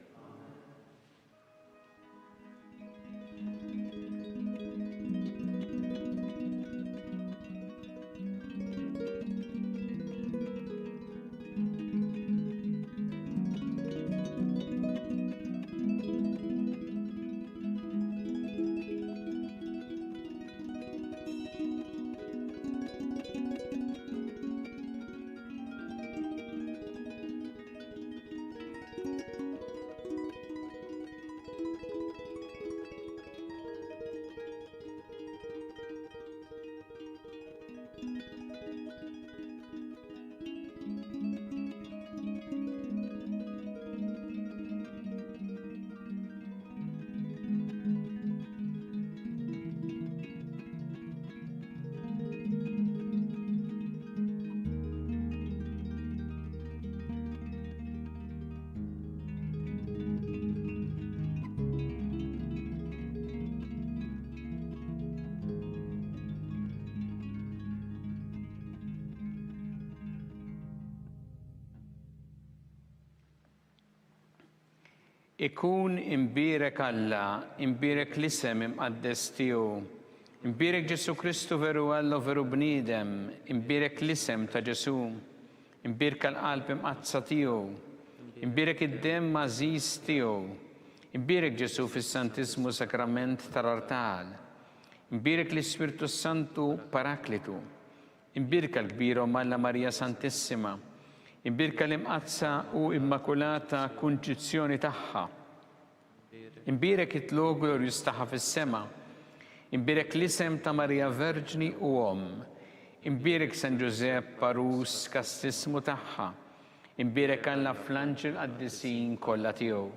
Ikun imbirek Alla, imbirek l-isem imqaddes tiegħu, imbirek Ġesu Kristu veru Alla veru bniedem, imbirek l-isem ta' Ġesu, imbirek l-qalb imqazza tiegħu, imbirek id-dem mażiż tiegħu, imbirek Ġesu fis-Santismu Sakrament tal-Artal, imbirek l-Ispirtu Santu Paraklitu, imbirek l-kbira Alla Marija Santissima, imbirka l-imqazza u immakulata kunċizzjoni tagħha. Imbirek it-logu glorjuż tagħha fis-sema. Imbirek l-isem ta' Marija Verġni u imbirek San Giuseppe Parus kastismu tagħha. Imbirek Alla fl-anġel qaddisin kollha tiegħu.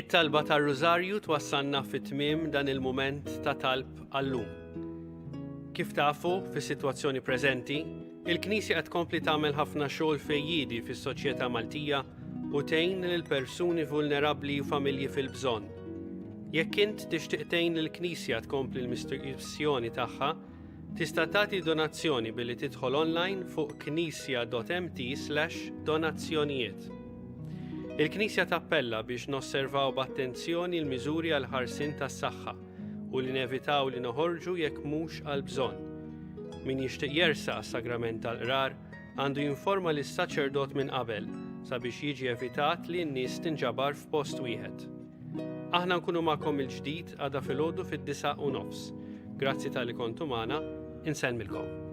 It-talba tar-Rużarju twassalna fit-tmiem dan il-mument ta' talb għallum. Kif tafu, fis-sitwazzjoni preżenti, il-Knisja qed tkompli tagħmel ħafna xogħol fejjidi fis-soċjetà Maltija u tgħin lil persuni vulnerabbli u familji fil-bżonn. Jekk int tixtieq tgħin lill-Knisja tkompli l-missjoni tagħha, tista' tagħti donazzjoni billi tidħol online fuq knisja.mt/donazzjonijiet. Il-Knisja tappella biex nosservaw b'attenzjoni l-miżuri għal ħarsien tas-saħħa u li nevitaw li noħorġu jekk mhux għal bżonn. Min jixtieq jersaq għas-sagrament tal-qrar għandu jinforma lis-saċerdot minn qabel sabiex jiġi evitat li n-nies tinġabar f'post wieħed. Aħna nkunu magħkom il-ġdid għada filgħodu fid-9:09. Grazzi tal-li kontu magħna, insellmilkom.